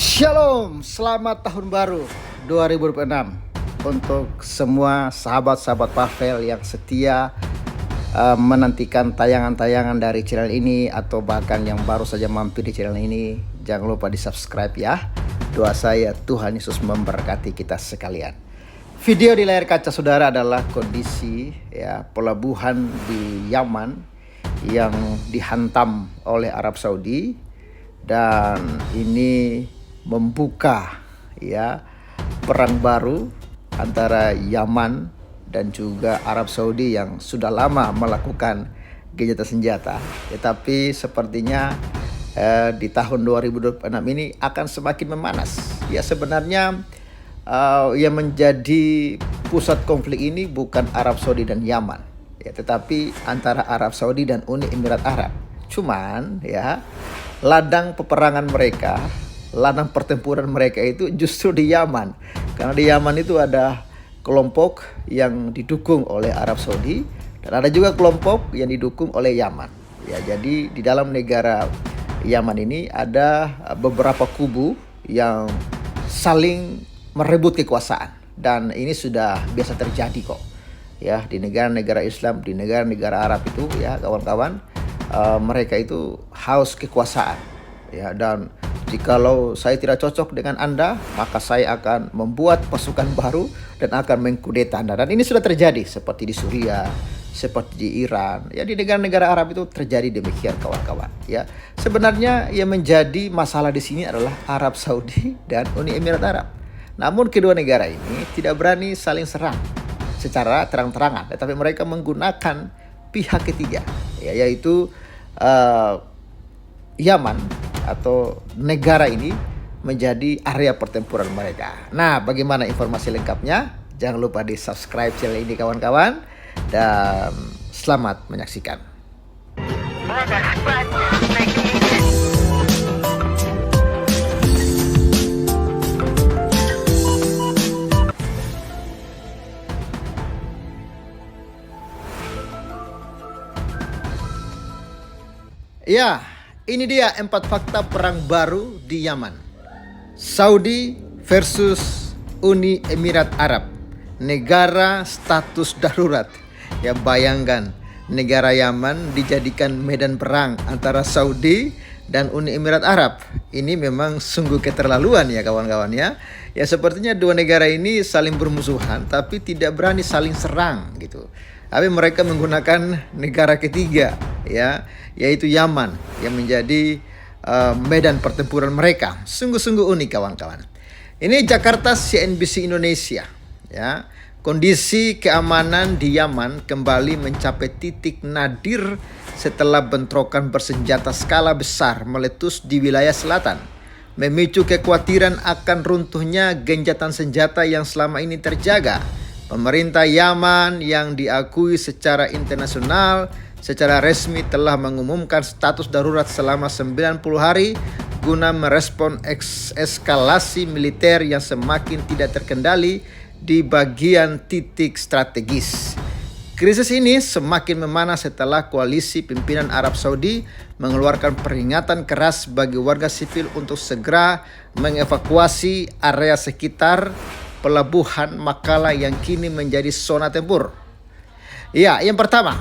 Shalom, selamat tahun baru 2026 untuk semua sahabat-sahabat Pavel yang setia menantikan tayangan-tayangan dari channel ini atau bahkan yang baru saja mampir di channel ini. Jangan lupa di subscribe ya. Doa saya Tuhan Yesus memberkati kita sekalian. Video di layar kaca saudara adalah kondisi pelabuhan di Yaman yang dihantam oleh Arab Saudi, dan ini membuka perang baru antara Yaman dan juga Arab Saudi yang sudah lama melakukan gencatan senjata. Tetapi sepertinya di tahun 2026 ini akan semakin memanas. Sebenarnya yang menjadi pusat konflik ini bukan Arab Saudi dan Yaman, tetapi antara Arab Saudi dan Uni Emirat Arab. Cuman ladang peperangan mereka, ladang pertempuran mereka itu justru di Yaman. Karena di Yaman itu ada kelompok yang didukung oleh Arab Saudi dan ada juga kelompok yang didukung oleh Yaman. Jadi di dalam negara Yaman ini ada beberapa kubu yang saling merebut kekuasaan, dan ini sudah biasa terjadi kok. Di negara-negara Islam, di negara-negara Arab itu kawan-kawan, mereka itu haus kekuasaan. Dan jikalau saya tidak cocok dengan Anda, maka saya akan membuat pasukan baru dan akan mengkudeta Anda. Dan ini sudah terjadi seperti di Suriah, seperti di Iran. Di negara-negara Arab itu terjadi demikian kawan-kawan. Sebenarnya yang menjadi masalah di sini adalah Arab Saudi dan Uni Emirat Arab. Namun kedua negara ini tidak berani saling serang secara terang-terangan, tetapi mereka menggunakan pihak ketiga, yaitu Yaman atau negara ini menjadi area pertempuran mereka. Nah, bagaimana informasi lengkapnya? Jangan lupa di subscribe channel ini kawan-kawan, dan selamat menyaksikan. Ini dia 4 fakta perang baru di Yaman. Saudi versus Uni Emirat Arab. Negara status darurat. Bayangkan, negara Yaman dijadikan medan perang antara Saudi dan Uni Emirat Arab. Ini memang sungguh keterlaluan kawan-kawan sepertinya dua negara ini saling bermusuhan tapi tidak berani saling serang gitu. Tapi mereka menggunakan negara ketiga yaitu Yaman yang menjadi medan pertempuran mereka. Sungguh-sungguh unik kawan-kawan. Ini Jakarta CNBC Indonesia. Kondisi keamanan di Yaman kembali mencapai titik nadir setelah bentrokan bersenjata skala besar meletus di wilayah selatan, memicu kekhawatiran akan runtuhnya gencatan senjata yang selama ini terjaga. Pemerintah Yaman yang diakui secara internasional secara resmi telah mengumumkan status darurat selama 90 hari guna merespon eskalasi militer yang semakin tidak terkendali di bagian titik strategis. Krisis ini semakin memanas setelah koalisi pimpinan Arab Saudi mengeluarkan peringatan keras bagi warga sipil untuk segera mengevakuasi area sekitar pelabuhan Makala yang kini menjadi zona tempur. Yang pertama,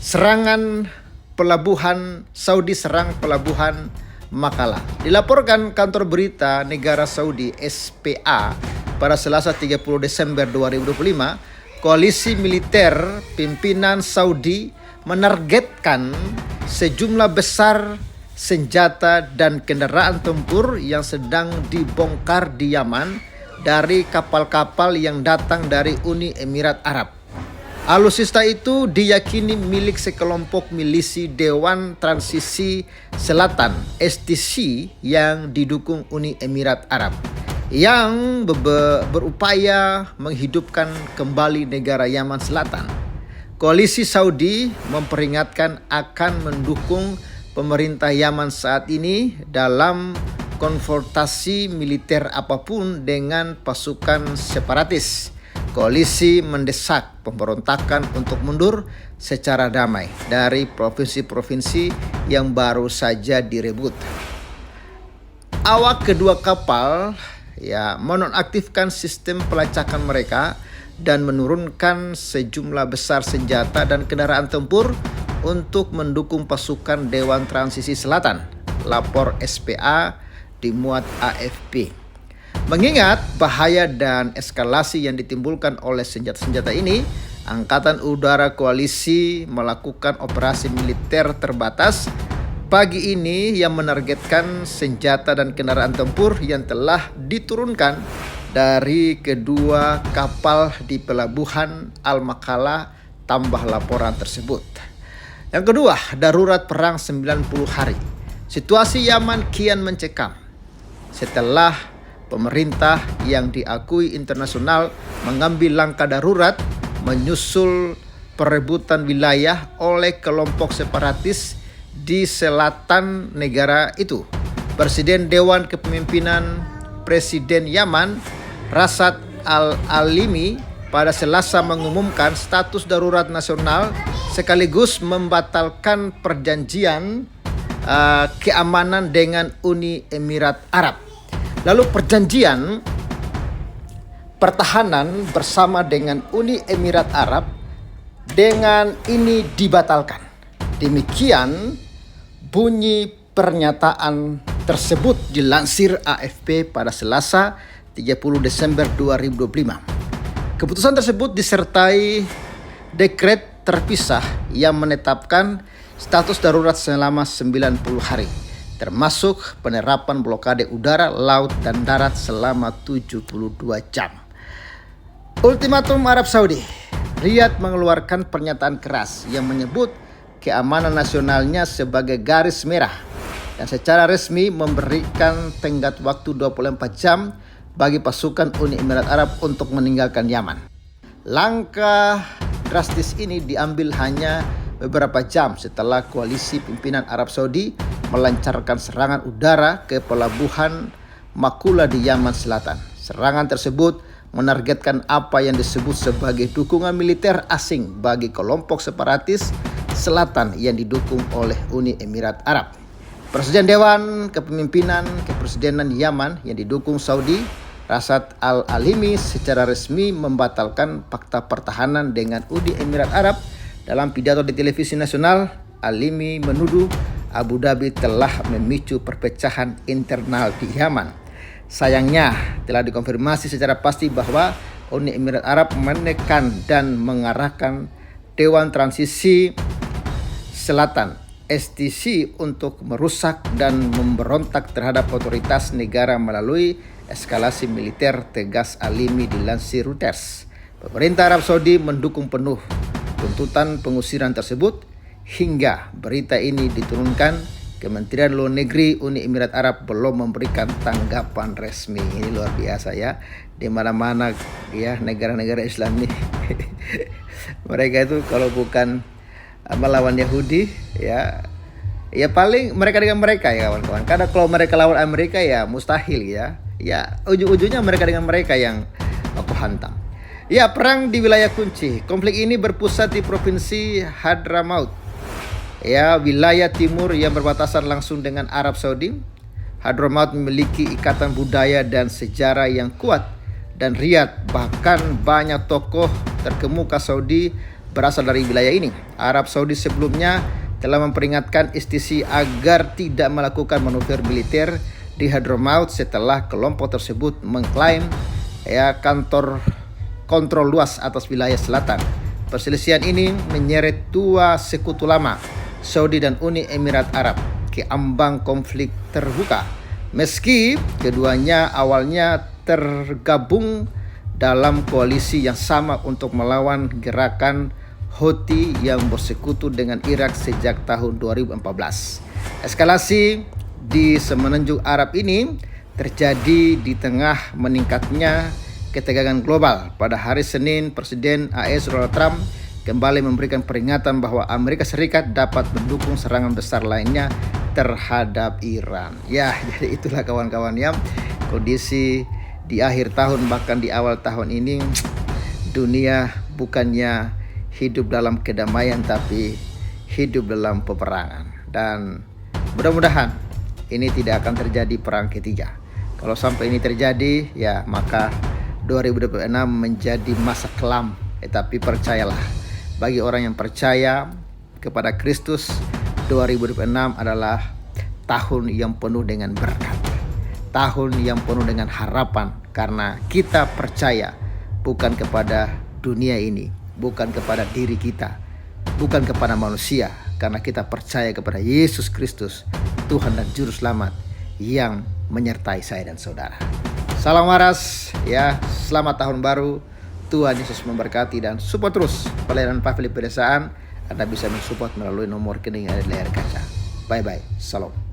serangan pelabuhan Saudi serang pelabuhan Makala. Dilaporkan kantor berita negara Saudi SPA pada Selasa 30 Desember 2025, koalisi militer pimpinan Saudi menargetkan sejumlah besar senjata dan kendaraan tempur yang sedang dibongkar di Yaman dari kapal-kapal yang datang dari Uni Emirat Arab. Alutsista itu diyakini milik sekelompok milisi Dewan Transisi Selatan (STC) yang didukung Uni Emirat Arab yang berupaya menghidupkan kembali negara Yaman Selatan. Koalisi Saudi memperingatkan akan mendukung pemerintah Yaman saat ini dalam konfrontasi militer apapun dengan pasukan separatis. Koalisi mendesak pemberontakan untuk mundur secara damai dari provinsi-provinsi yang baru saja direbut. Awak kedua kapal menonaktifkan sistem pelacakan mereka dan menurunkan sejumlah besar senjata dan kendaraan tempur untuk mendukung pasukan Dewan Transisi Selatan. Lapor SPA dimuat AFP. Mengingat bahaya dan eskalasi yang ditimbulkan oleh senjata-senjata ini, Angkatan Udara Koalisi melakukan operasi militer terbatas pagi ini yang menargetkan senjata dan kendaraan tempur yang telah diturunkan dari kedua kapal di pelabuhan Al-Makala, tambah laporan tersebut. Yang kedua, darurat perang 90 hari. Situasi Yaman kian mencekam setelah pemerintah yang diakui internasional mengambil langkah darurat menyusul perebutan wilayah oleh kelompok separatis di selatan negara itu. Presiden Dewan Kepemimpinan Presiden Yaman, Rashad Al-Alimi, pada Selasa mengumumkan status darurat nasional sekaligus membatalkan perjanjian keamanan dengan Uni Emirat Arab. Lalu perjanjian pertahanan bersama dengan Uni Emirat Arab dengan ini dibatalkan. Demikian bunyi pernyataan tersebut dilansir AFP pada Selasa 30 Desember 2025. Keputusan tersebut disertai dekret terpisah yang menetapkan status darurat selama 90 hari, termasuk penerapan blokade udara, laut, dan darat selama 72 jam. Ultimatum Arab Saudi. Riyadh mengeluarkan pernyataan keras yang menyebut keamanan nasionalnya sebagai garis merah dan secara resmi memberikan tenggat waktu 24 jam bagi pasukan Uni Emirat Arab untuk meninggalkan Yaman. Langkah drastis ini diambil hanya beberapa jam setelah koalisi pimpinan Arab Saudi melancarkan serangan udara ke pelabuhan Makula di Yaman Selatan. Serangan tersebut menargetkan apa yang disebut sebagai dukungan militer asing bagi kelompok separatis Selatan yang didukung oleh Uni Emirat Arab. Presiden Dewan Kepemimpinan Kepresidenan Yaman yang didukung Saudi, Rashad Al-Alimi, secara resmi membatalkan fakta pertahanan dengan Uni Emirat Arab. Dalam pidato di televisi nasional, Alimi menuduh Abu Dhabi telah memicu perpecahan internal di Yaman. Sayangnya telah dikonfirmasi secara pasti bahwa Uni Emirat Arab menekan dan mengarahkan Dewan Transisi Selatan (STC) untuk merusak dan memberontak terhadap otoritas negara melalui eskalasi militer, tegas Alimi dilansir Reuters. Pemerintah Arab Saudi mendukung penuh tuntutan pengusiran tersebut hingga berita ini diturunkan. Kementerian Luar Negeri Uni Emirat Arab belum memberikan tanggapan resmi. Ini luar biasa ya. Di mana-mana ya negara-negara Islam ini mereka itu kalau bukan melawan Yahudi ya paling mereka dengan mereka ya kawan-kawan. Karena kalau mereka lawan Amerika ya mustahil ya. Ya ujung-ujungnya mereka dengan mereka yang aku hantam. Ya, perang di wilayah kunci. Konflik ini berpusat di Provinsi Hadramaut. Ya, wilayah timur yang berbatasan langsung dengan Arab Saudi. Hadramaut memiliki ikatan budaya dan sejarah yang kuat, dan Riyadh bahkan banyak tokoh terkemuka Saudi berasal dari wilayah ini. Arab Saudi sebelumnya telah memperingatkan STC agar tidak melakukan manuver militer di Hadramaut setelah kelompok tersebut mengklaim kantor kontrol luas atas wilayah selatan. Perselisihan ini menyeret dua sekutu lama, Saudi dan Uni Emirat Arab, ke ambang konflik terbuka. Meski keduanya awalnya tergabung dalam koalisi yang sama untuk melawan gerakan Houthi yang bersekutu dengan Irak sejak tahun 2014. Eskalasi di semenanjung Arab ini terjadi di tengah meningkatnya ketegangan global. Pada hari Senin, Presiden AS Donald Trump kembali memberikan peringatan bahwa Amerika Serikat dapat mendukung serangan besar lainnya terhadap Iran. Ya, jadi itulah kawan-kawan ya, kondisi di akhir tahun bahkan di awal tahun ini dunia bukannya hidup dalam kedamaian tapi hidup dalam peperangan. Dan mudah-mudahan ini tidak akan terjadi perang ketiga. Kalau sampai ini terjadi, ya maka 2026 menjadi masa kelam. Tetapi percayalah, bagi orang yang percaya kepada Kristus, 2026 adalah tahun yang penuh dengan berkat, tahun yang penuh dengan harapan, karena kita percaya bukan kepada dunia ini, bukan kepada diri kita, bukan kepada manusia, karena kita percaya kepada Yesus Kristus, Tuhan dan Juru Selamat yang menyertai saya dan saudara. Salam waras ya, selamat tahun baru. Tuhan Yesus memberkati, dan support terus pelayanan Pavili Pedesaan. Anda bisa mensupport melalui nomor rekening yang ada di layar kaca. Bye bye, salam.